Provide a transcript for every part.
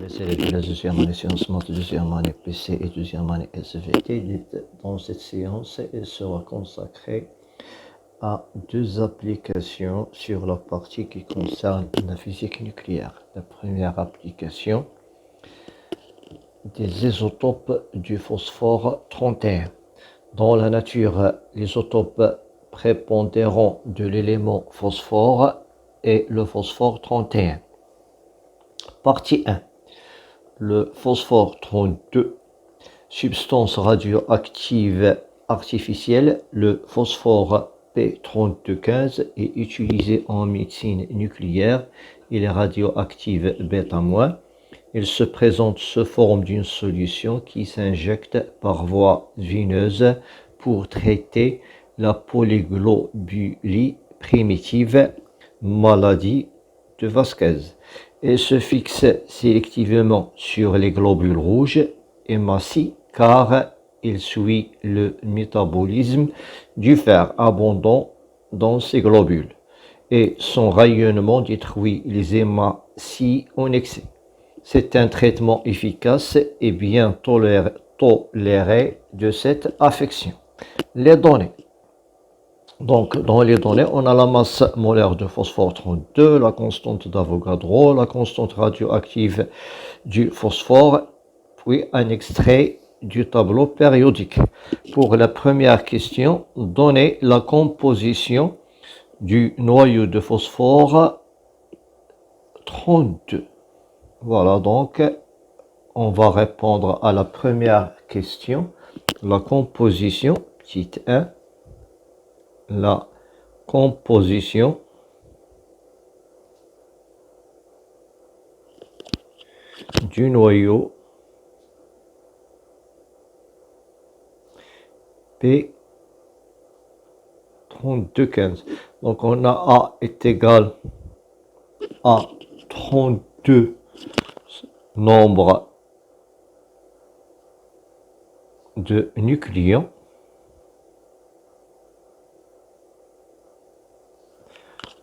C'est la deuxième année sciences maths, deuxième année PC et deuxième année SVT. Dans cette séance, elle sera consacrée à deux applications sur la partie qui concerne la physique nucléaire. La première application, des isotopes du phosphore 31. Dans la nature, l'isotope prépondérant de l'élément phosphore est le phosphore 31. Partie 1. Le phosphore 32, substance radioactive artificielle. Le phosphore P3215 est utilisé en médecine nucléaire. Il est radioactif β-. Il se présente sous forme d'une solution qui s'injecte par voie veineuse pour traiter la polyglobulie primitive, maladie de Vasquez, et se fixe sélectivement sur les globules rouges émaciés car il suit le métabolisme du fer abondant dans ces globules et son rayonnement détruit les hématies en excès. C'est un traitement efficace et bien toléré de cette affection. Les données. Donc, dans les données, on a la masse molaire de phosphore 32, la constante d'Avogadro, la constante radioactive du phosphore, puis un extrait du tableau périodique. Pour la première question, donnez la composition du noyau de phosphore 32. Voilà, donc, on va répondre à la première question. La composition, petite 1. La composition du noyau P3215. Donc on a A est égal à 32 nombre de nucléons.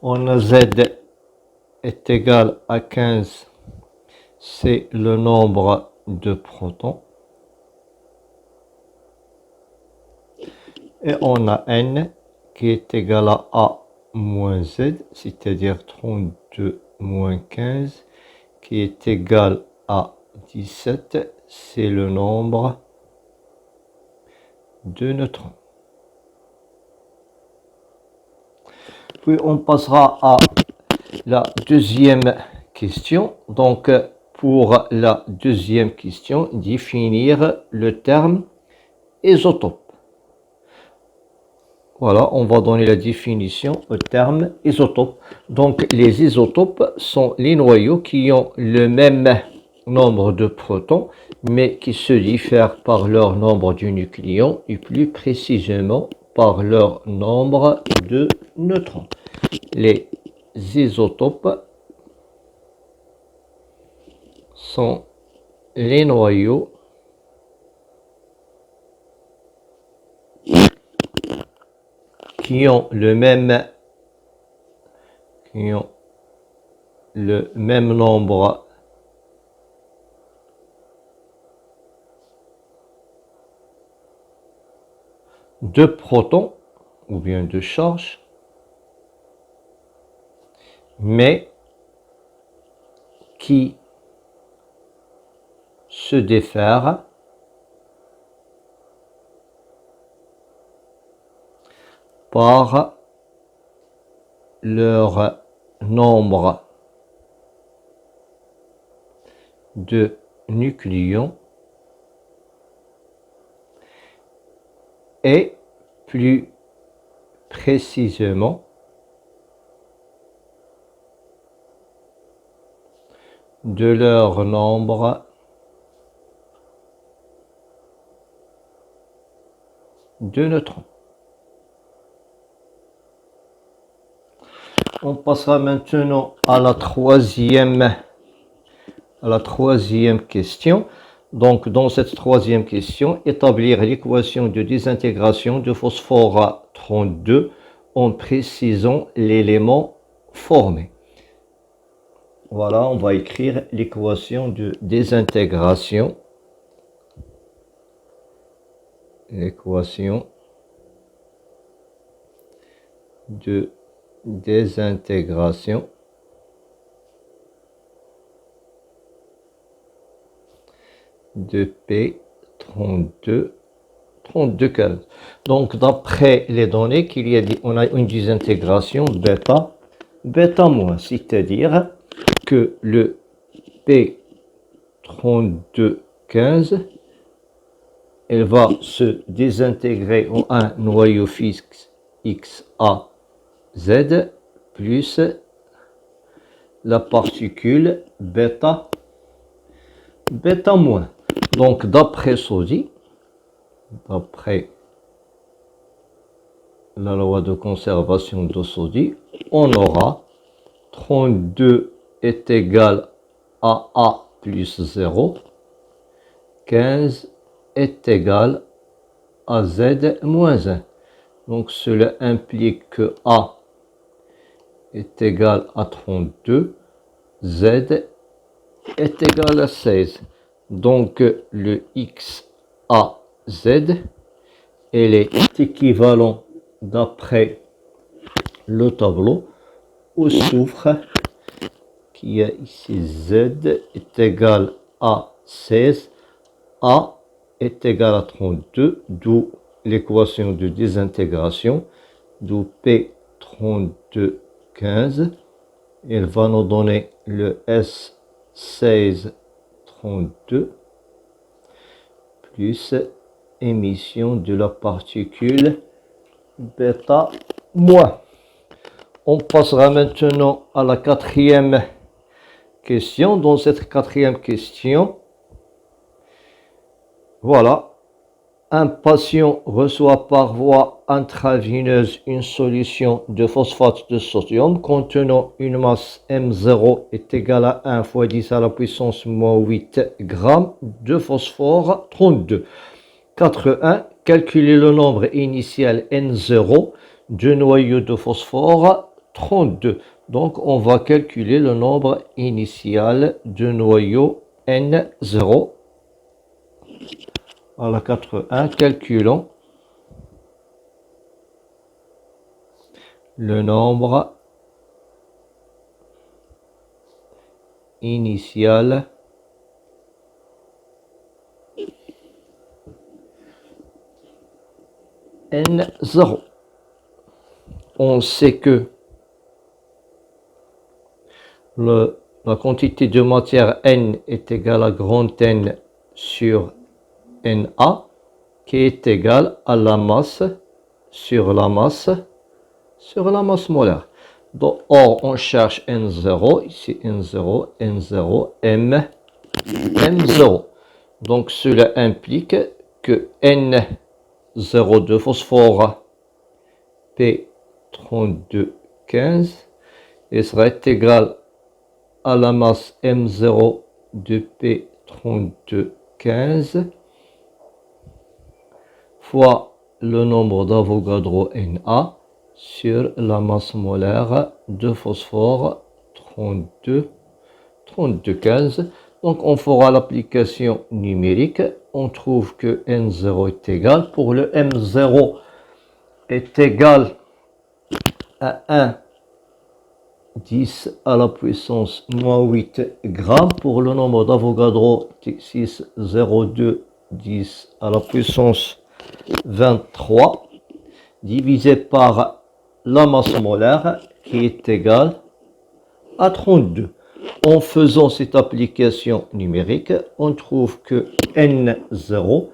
On a Z est égal à 15, c'est le nombre de protons. Et on a N qui est égal à A moins Z, c'est-à-dire 32 moins 15, qui est égal à 17, c'est le nombre de neutrons. Puis on passera à la deuxième question. Donc pour la deuxième question, définir le terme isotope. Voilà, on va donner la définition au terme isotope. Donc les isotopes sont les noyaux qui ont le même nombre de protons, mais qui se diffèrent par leur nombre de nucléons et plus précisément par leur nombre de neutrons. Les isotopes sont les noyaux qui ont le même nombre de protons ou bien de charges, mais qui se diffèrent par leur nombre de nucléons et plus précisément de leur nombre de neutrons. On passera maintenant à la troisième question. Donc, dans cette troisième question, établir l'équation de désintégration de phosphore 32 en précisant l'élément formé. Voilà, on va écrire l'équation de désintégration. L'équation de désintégration de P32, 32,15. Donc, d'après les données qu'il y a, on a une désintégration bêta, bêta moins, c'est-à-dire que le P32,15, elle va se désintégrer en un noyau fixe XAZ plus la particule bêta, bêta moins. Donc, d'après Soddy, d'après la loi de conservation de Soddy, on aura 32 est égal à A plus 0, 15 est égal à Z moins 1. Donc, cela implique que A est égal à 32, Z est égal à 16. Donc, le XAZ, elle est équivalent d'après le tableau au soufre qui est ici. Z est égal à 16, A est égal à 32, d'où l'équation de désintégration, d'où P32,15. Elle va nous donner le S16,32 plus émission de la particule bêta moins. On passera maintenant à la quatrième question. Dans cette quatrième question, voilà, un patient reçoit par voie intraveineuse une solution de phosphate de sodium contenant une masse M0 est égale à 1 fois 10 à la puissance moins 8 grammes de phosphore 32. 4.1. Calculer le nombre initial N0 de noyaux de phosphore 32. Donc, on va calculer le nombre initial de noyaux N0. À la 4.1, calculons le nombre initial N0. On sait que la quantité de matière N est égale à grand N sur Na, qui est égale à la masse sur la masse molaire. Donc, or, on cherche N0, ici N0, N0, M0. Donc, cela implique que N0 de phosphore P32,15 sera égal à la masse M0 de P32,15 fois le nombre d'Avogadro Na sur la masse molaire de phosphore 32,15. Donc on fera l'application numérique. On trouve que N0 est égal. Pour le M0 est égal à 1 10 à la puissance moins 8 grammes. Pour le nombre d'Avogadro, 6,02 10 à la puissance 23 divisé par la masse molaire qui est égale à 32. En faisant cette application numérique, on trouve que N0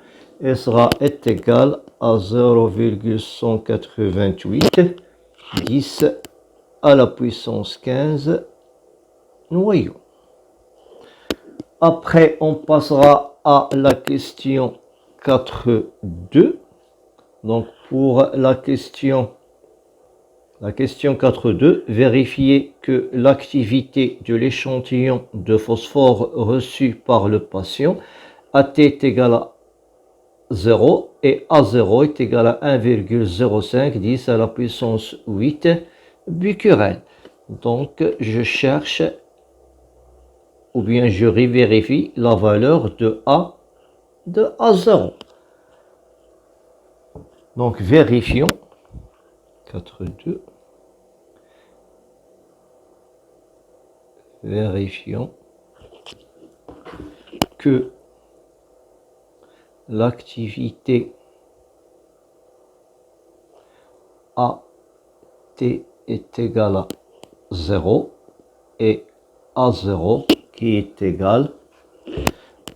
sera égal à 0,188 10 à la puissance 15 noyaux. Après, on passera à la question 4.2. Donc, pour la question 4.2, vérifier que l'activité de l'échantillon de phosphore reçu par le patient AT est égal à 0 et A0 est égal à 1,05 10 à la puissance 8 becquerel. Donc, je cherche ou bien je vérifie la valeur de A0. Donc vérifions 4,2. Vérifions que l'activité AT est égale à 0 et A0 qui est égal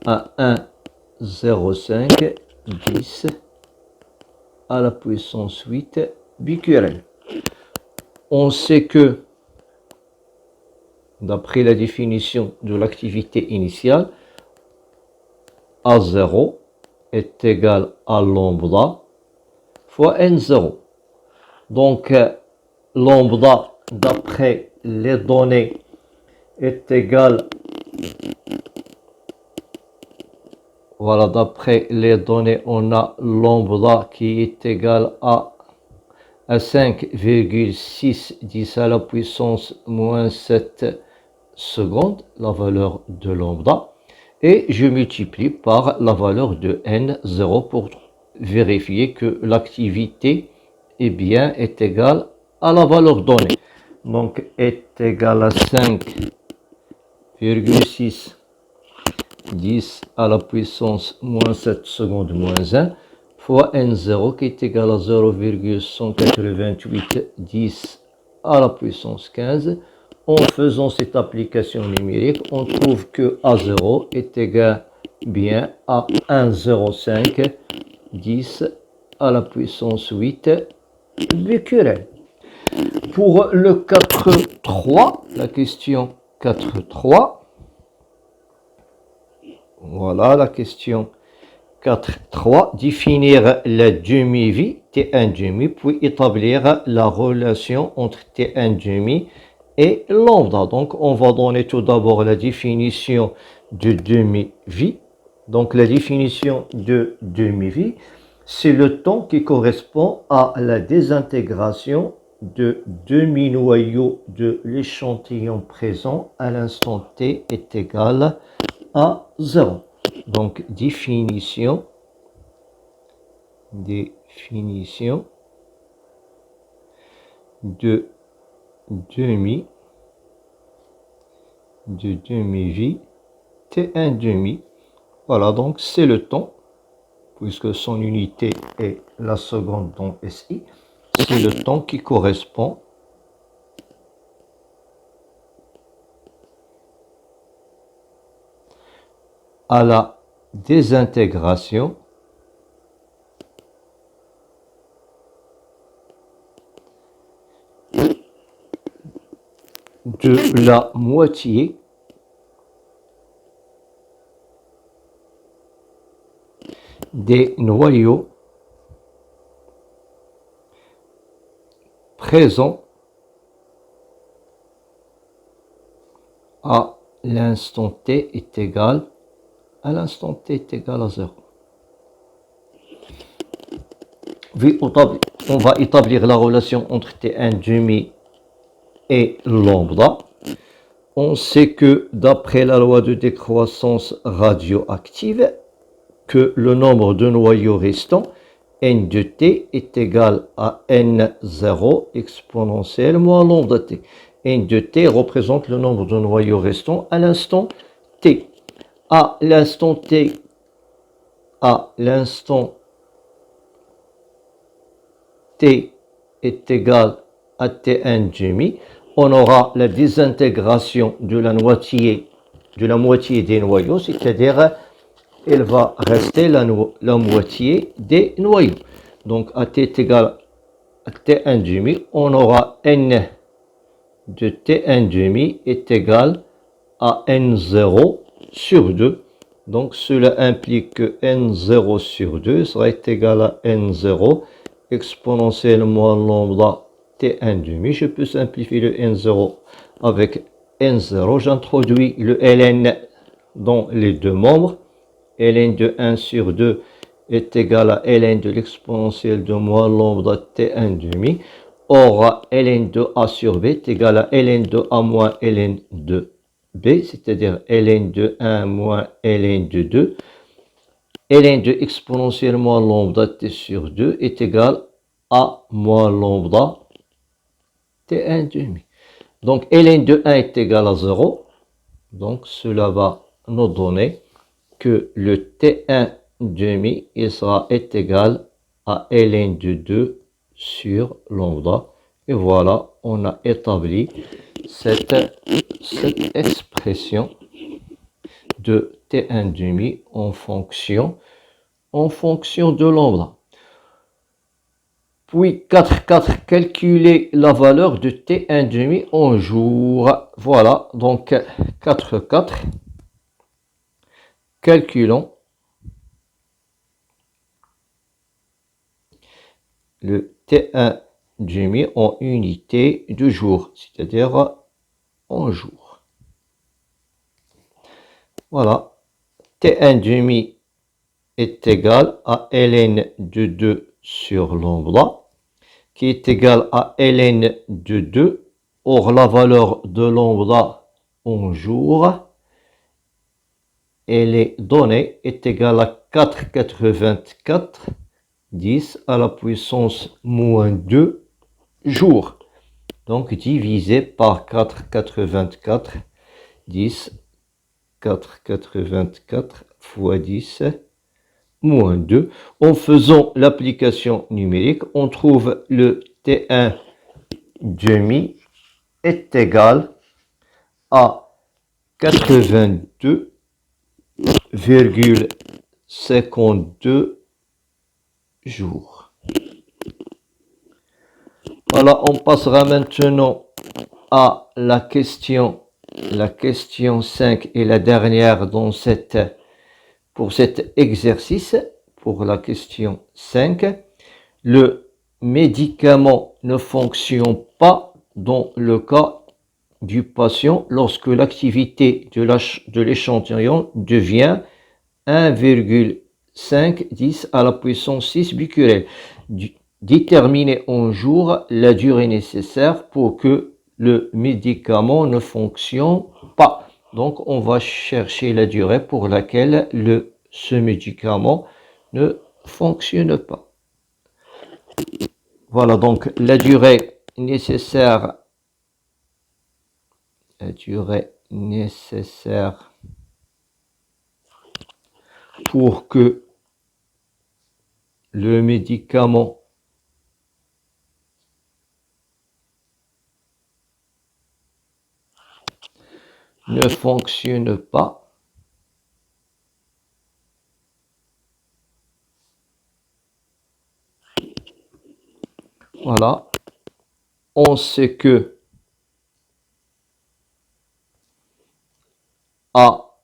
à 1,05 10 à la puissance 8 becquerel. On sait que, d'après la définition de l'activité initiale, A0 est égal à lambda fois N0. Donc, lambda, d'après les données, est égal, voilà, d'après les données, on a lambda qui est égal à 5,6 10 à la puissance moins 7 secondes, la valeur de lambda, et je multiplie par la valeur de N0 pour vérifier que l'activité est égale à la valeur donnée. Donc, est égal à 5,6 10 à la puissance moins 7 secondes moins 1 fois N0 qui est égal à 0,188 10 à la puissance 15. En faisant cette application numérique, on trouve que A0 est égal bien à 1,05 10 à la puissance 8 becquerel. Pour le 4.3, la question 4.3, voilà la question 4.3, définir la demi-vie T1 demi, puis établir la relation entre T1 demi et lambda. Donc, on va donner tout d'abord la définition de demi-vie. Donc, la définition de demi-vie, c'est le temps qui correspond à la désintégration de demi-noyau de l'échantillon présent à l'instant T est égal à 0. Donc, définition de demi-vie T1 demi. Voilà, donc c'est le temps, puisque son unité est la seconde dans SI. C'est le temps qui correspond à la désintégration de la moitié des noyaux présents à l'instant T est égal à 0. On va établir la relation entre T1 demi et lambda. On sait que d'après la loi de décroissance radioactive, que le nombre de noyaux restants, n de t, est égal à n0 exponentielle moins lambda t. N de t représente le nombre de noyaux restants à l'instant t. À l'instant t, est égal à T1 demi, on aura la désintégration de la moitié des noyaux, c'est-à-dire il va rester la moitié des noyaux. Donc à t est égal à T1 demi, on aura n de T1 demi est égal à n0 sur 2. Donc cela implique que n0 sur 2 sera égal à n0 exponentielle moins lambda T1 demi. Je peux simplifier le n0 avec n0. J'introduis le ln dans les deux membres. Ln de 1 sur 2 est égal à ln de l'exponentielle de moins lambda T1 demi. Or, ln de a sur b est égal à ln de a moins ln de B, c'est-à-dire ln de 1 moins ln de 2. ln de exponentielle moins lambda t sur 2 est égal à moins lambda t1 demi. Donc ln de 1 est égal à 0. Donc cela va nous donner que le t1 demi est égal à ln de 2 sur lambda. Et voilà, on a établi cette expression de t1 demi en fonction de lambda. Puis 4, calculer la valeur de t1 demi en jours. Voilà, donc 4, calculons le t1 demi en unité de jour, c'est-à-dire en jour. Voilà, t1 demi est égal à ln de 2 sur lambda, qui est égal à ln de 2. Or, la valeur de lambda en jour, elle est donnée, est égale à 4,84, 10 à la puissance moins 2 jours. Donc, divisé par 4,84, 10, 4,84 fois 10, moins 2. En faisant l'application numérique, on trouve le T1 demi est égal à 82,52 jours. Voilà, on passera maintenant à la question 5 et la dernière dans pour cet exercice. Pour la question 5, le médicament ne fonctionne pas dans le cas du patient lorsque l'activité de l'échantillon devient 1,5 10 à la puissance 6 becquerel. Déterminer en jours la durée nécessaire pour que le médicament ne fonctionne pas. Donc, on va chercher la durée pour laquelle ce médicament ne fonctionne pas. Voilà, donc la durée nécessaire pour que le médicament ne fonctionne pas. Voilà, on sait que A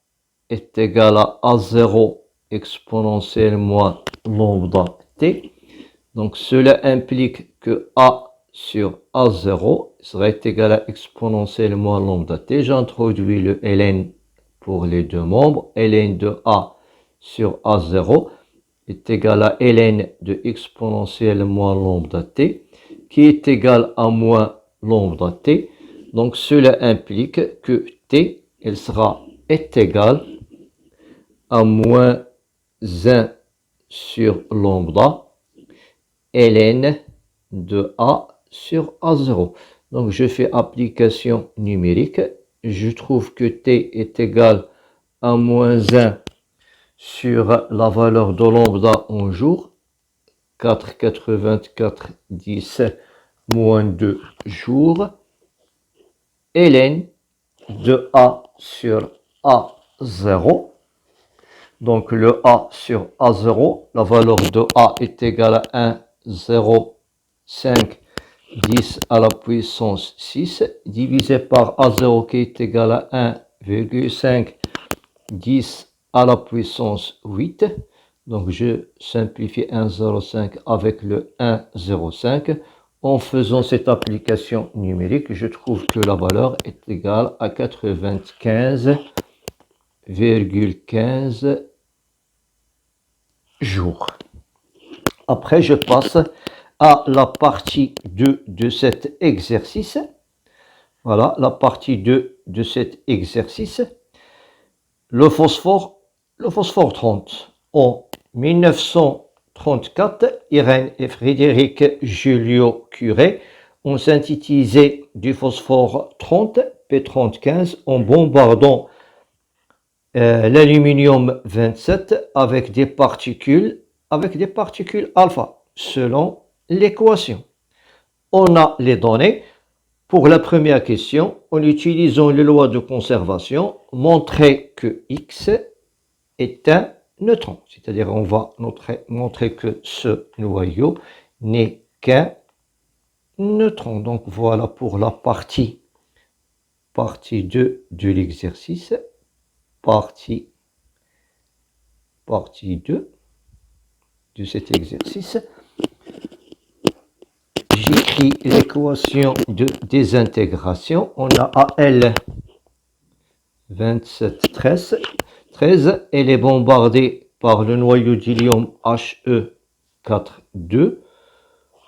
est égal à A0 exponentielle moins lambda t. Donc cela implique que A sur A0 serait égal à exponentielle moins lambda t. J'introduis le ln pour les deux membres. Ln de A sur A0 est égal à ln de exponentielle moins lambda t, qui est égal à moins lambda t. Donc cela implique que t, elle est égal à moins 1 sur lambda ln de A sur A0. Donc je fais application numérique. Je trouve que t est égal à moins 1 sur la valeur de lambda en jour, 4,84 10 moins 2 jours, ln de A sur A0. Donc le A sur A0, la valeur de A est égale à 1,05 10 à la puissance 6, divisé par A0 qui est égal à 1,5 10 à la puissance 8. Donc je simplifie 1,05 avec le 1,05. En faisant cette application numérique, je trouve que la valeur est égale à 95,15 jours. Après, je passe à la partie 2 de cet exercice. Voilà la partie 2 de cet exercice. Le phosphore 30. En 1934, Irène et Frédéric Joliot-Curie ont synthétisé du phosphore 30, P3015, en bombardant l'aluminium 27 avec des particules alpha, selon l'équation. On a les données. Pour la première question, en utilisant les lois de conservation, montrer que X est un neutron. C'est-à-dire on va montrer que ce noyau n'est qu'un neutron. Donc voilà pour la partie 2 de l'exercice. Partie 2 de cet exercice. J'écris l'équation de désintégration. On a AL 27, 13. Elle est bombardée par le noyau d'hélium He4, 2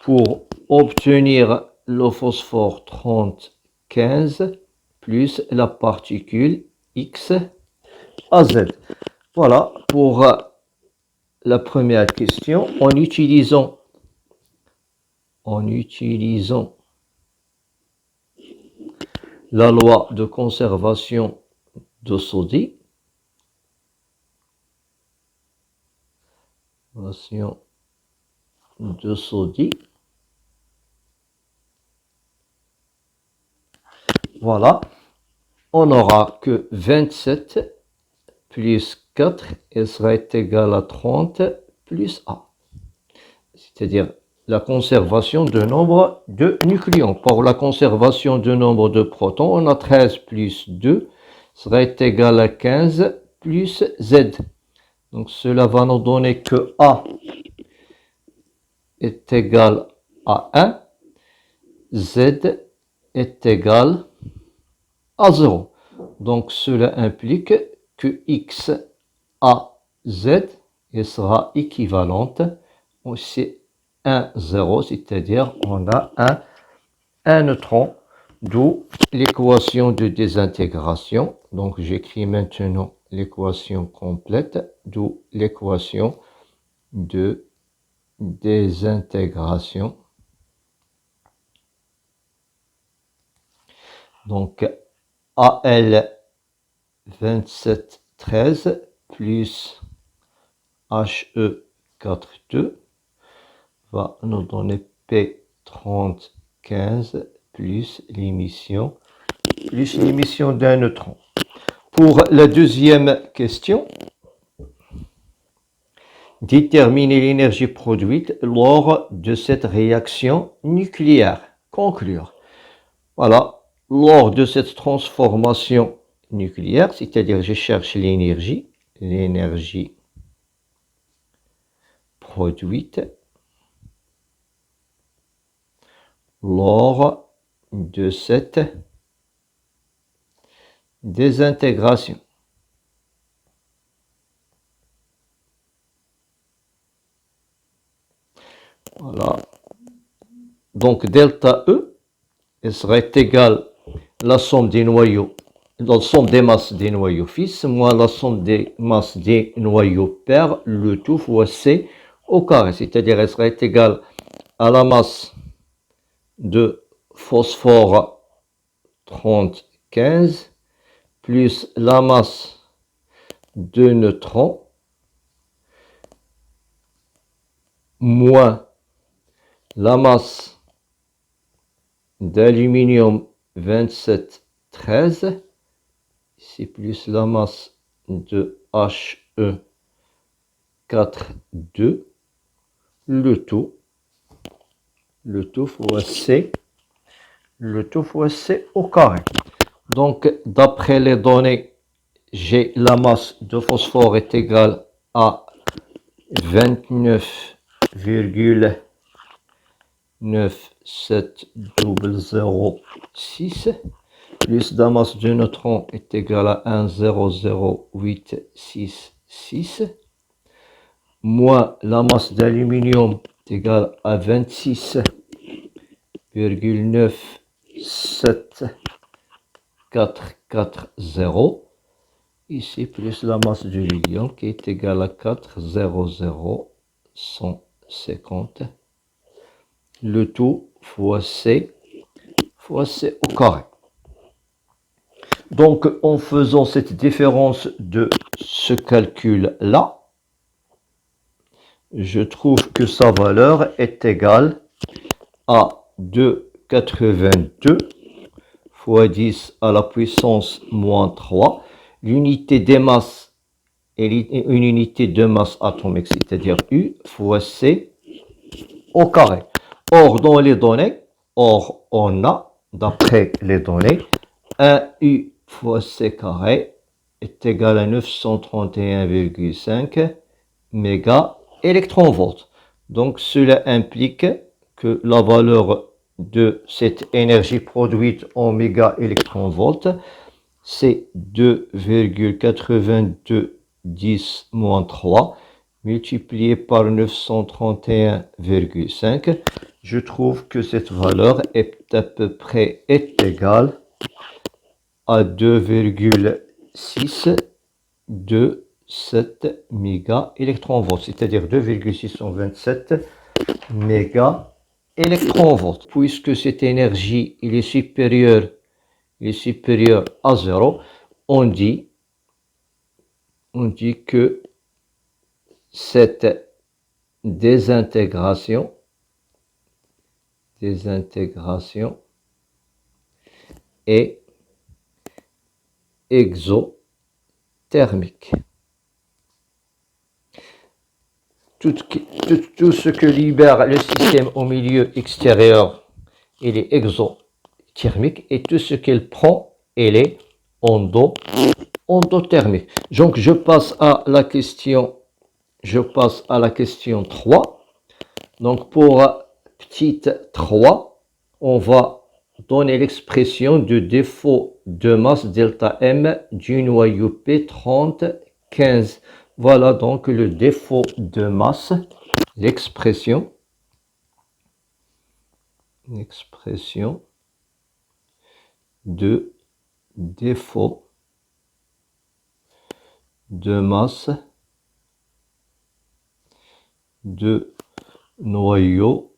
pour obtenir le phosphore 30, 15 plus la particule X AZ. Voilà pour la première question. En utilisant la loi de conservation de Soddy, voilà, on aura que 27 plus 4 serait égal à 30 plus A. C'est-à-dire la conservation de nombre de nucléons. Pour la conservation de nombre de protons, on a 13 plus 2 serait égal à 15 plus Z. Donc cela va nous donner que A est égal à 1, Z est égal à 0. Donc cela implique que X A Z sera équivalente aussi 1, 0, c'est-à-dire on a un neutron, d'où l'équation de désintégration. Donc j'écris maintenant l'équation complète, d'où l'équation de désintégration. Donc AL 27, 13 plus He 4, 2 va nous donner P30, 15 plus l'émission d'un neutron. Pour la deuxième question, déterminer l'énergie produite lors de cette réaction nucléaire. Conclure. Voilà, lors de cette transformation nucléaire, c'est-à-dire je cherche l'énergie produite lors de cette désintégration. Voilà. Donc delta E serait égal à la somme des noyaux, la somme des masses des noyaux fixes moins la somme des masses des noyaux pairs, le tout fois C au carré. C'est-à-dire elle serait égale à la masse de phosphore 30, 15 plus la masse de neutrons moins la masse d'aluminium 27, 13, c'est plus la masse de He 4, 2, le tout fois C, au carré. Donc, d'après les données, j'ai la masse de phosphore est égale à 29,97006 plus la masse de neutrons est égale à 1,00866 moins la masse d'aluminium est égale à 26,970 440. Ici, plus la masse du l'ion qui est égale à 400,150. Le tout fois C au carré. Donc, en faisant cette différence de ce calcul-là, je trouve que sa valeur est égale à 2,82 fois 10 à la puissance moins 3. L'unité des masses est une unité de masse atomique, c'est-à-dire U fois C au carré. Or, dans les données, on a, d'après les données, 1 U fois C carré est égal à 931,5 mégaélectronvolts. Donc, cela implique que la valeur de cette énergie produite en mégaélectronvolts, c'est 2,9210 moins 3 multiplié par 931,5. Je trouve que cette valeur est à peu près égale à 2,627 mégaélectronvolts, c'est-à-dire 2,627 mégaélectronvolts. Puisque cette énergie est supérieure à 0, on dit que cette désintégration est exothermique. Tout ce que libère le système au milieu extérieur, il est exothermique, et tout ce qu'il prend, il est endothermique. Donc je passe à la question 3. Donc pour petite 3, on va donner l'expression de défaut de masse delta M du noyau P3015. Voilà donc le défaut de masse, l'expression de défaut de masse de noyau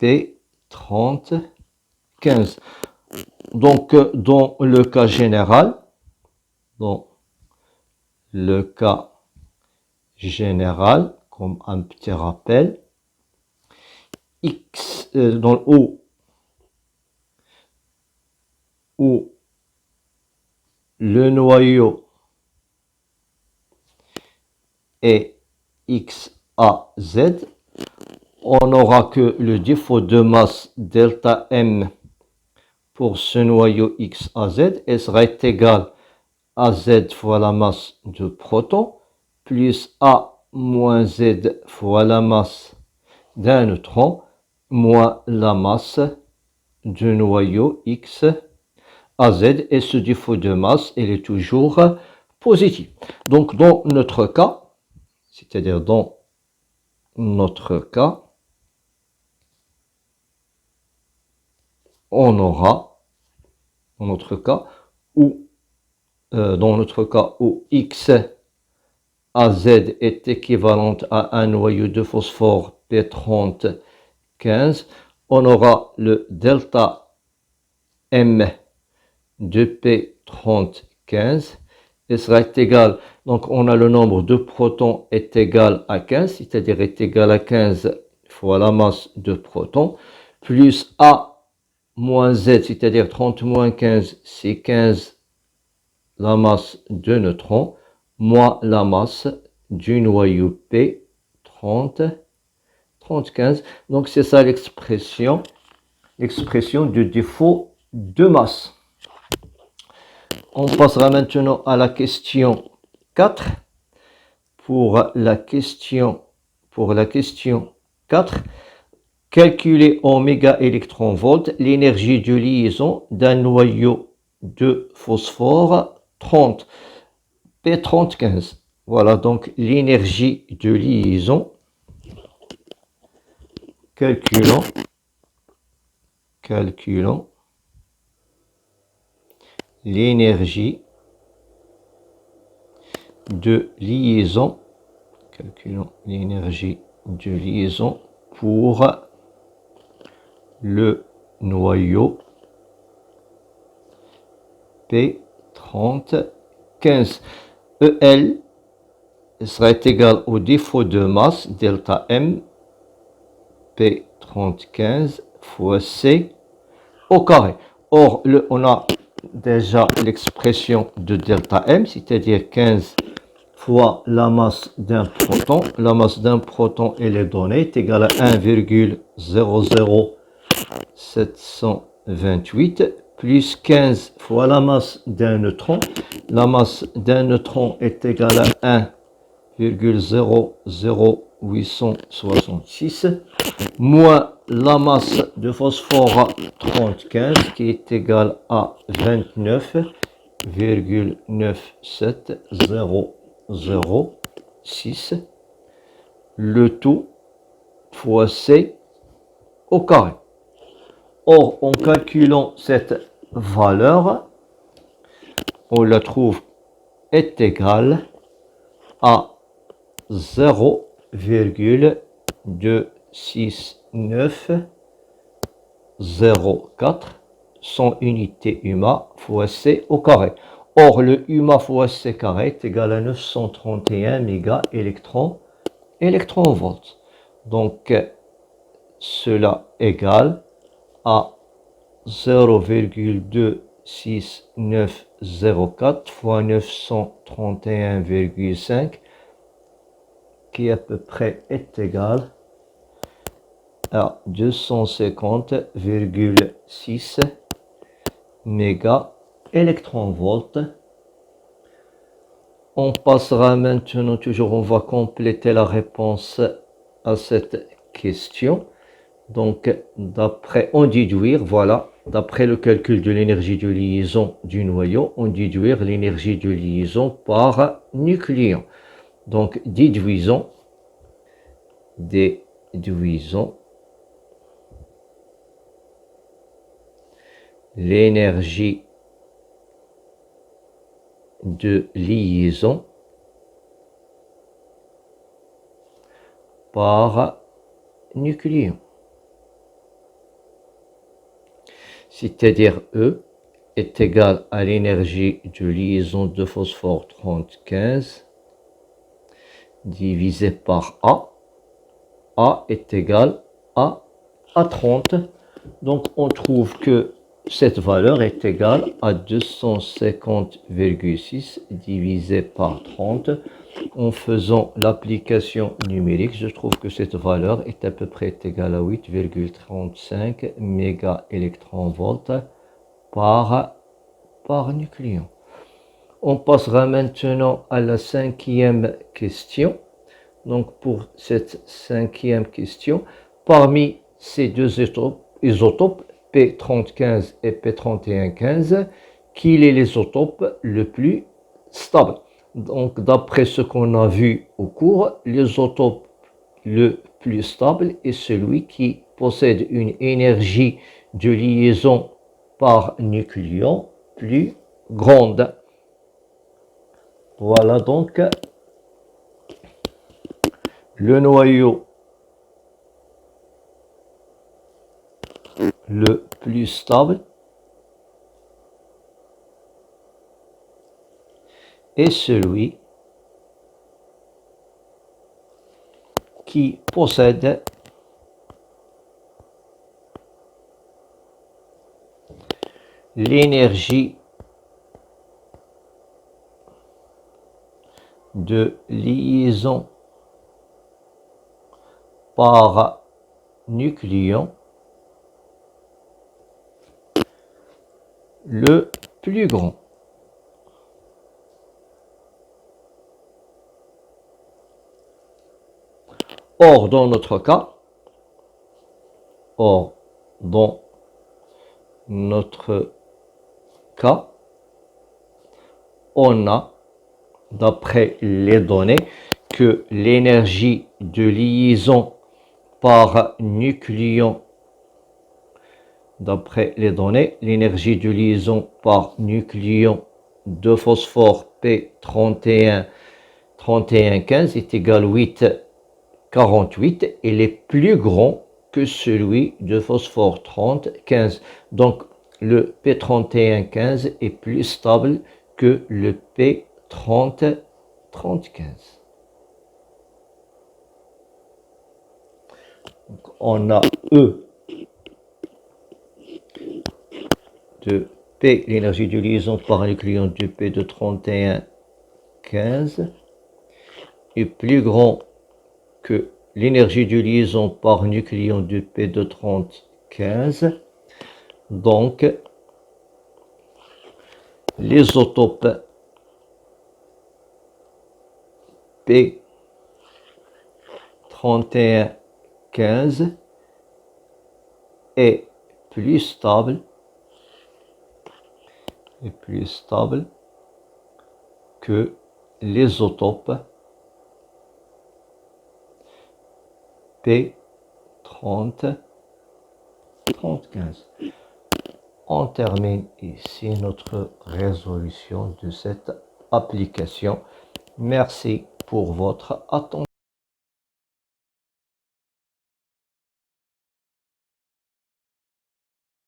P3015. Donc, dans le cas général, comme un petit rappel, X, dans où le noyau est X, A, Z, on n'aura que le défaut de masse delta M pour ce noyau X, A, Z, et sera égal à Z fois la masse de protons, plus A moins Z fois la masse d'un neutron, moins la masse du noyau X, A, Z, et ce défaut de masse, il est toujours positif. Donc, dans notre cas, on aura, dans notre cas où X à Z est équivalente à un noyau de phosphore P3015, on aura le delta M de P3015 et sera égal, donc on a le nombre de protons est égal à 15, c'est-à-dire est égal à 15 fois la masse de protons, plus A moins Z, c'est-à-dire 30 moins 15, c'est 15 la masse de neutrons, moins la masse du noyau P3015. Donc c'est ça l'expression de défaut de masse. On passera maintenant à la question 4. Pour la question 4, calculer en mégaélectronvolts l'énergie de liaison d'un noyau de phosphore 30 P3015. Voilà donc l'énergie de liaison. Calculons l'énergie de liaison, calculons l'énergie de liaison pour le noyau P30 15. EL serait égal au défaut de masse delta M P30 15 fois C au carré. Or, on a déjà l'expression de delta M, c'est-à-dire 15 fois la masse d'un proton. La masse d'un proton, elle est donnée, est égale à 1,00728 plus 15 fois la masse d'un neutron. La masse d'un neutron est égale à 1,00866 moins la masse de phosphore 35 qui est égale à 29,97006, le tout fois C au carré. Or, en calculant cette valeur, on la trouve est égale à 0,26904 son unité UMA fois C au carré. Or, le UMA fois C carré est égal à 931 méga électronvolts. Donc, cela égale à 0,26904 fois 931,5 qui à peu près est égal à 250,6 méga électronvolts. On passera maintenant, toujours on va compléter la réponse à cette question. Donc, on déduire, voilà, d'après le calcul de l'énergie de liaison du noyau, on déduire l'énergie de liaison par nucléon. Donc, déduisons l'énergie de liaison par nucléon. C'est-à-dire E est égal à l'énergie de liaison de phosphore 35 divisé par A. A est égal à 30. Donc, on trouve que cette valeur est égale à 250,6 divisé par 30. En faisant l'application numérique, je trouve que cette valeur est à peu près égale à 8,35 méga électronvolts par nucléon. On passera maintenant à la cinquième question. Donc, pour cette cinquième question, parmi ces deux isotopes, P3015 et P3115, quel est l'isotope le plus stable? Donc, d'après ce qu'on a vu au cours, l'isotope le plus stable est celui qui possède une énergie de liaison par nucléon plus grande. Voilà donc le noyau le plus stable est celui qui possède l'énergie de liaison par nucléon le plus grand. Or, dans notre cas, on a, d'après les données, que l'énergie de liaison par nucléon D'après les données, l'énergie de liaison par nucléon de phosphore P3115 est égal à 8,48. Il est plus grand que celui de phosphore 3015. Donc, le P3115 est plus stable que le P3015. On a E de P, l'énergie de liaison par nucléon du P de 3115 est plus grand que l'énergie de liaison par nucléon du P de 3015. Donc, l'isotope P3115 est plus stable que l'isotope P3015. On termine ici notre résolution de cette application. Merci pour votre attention.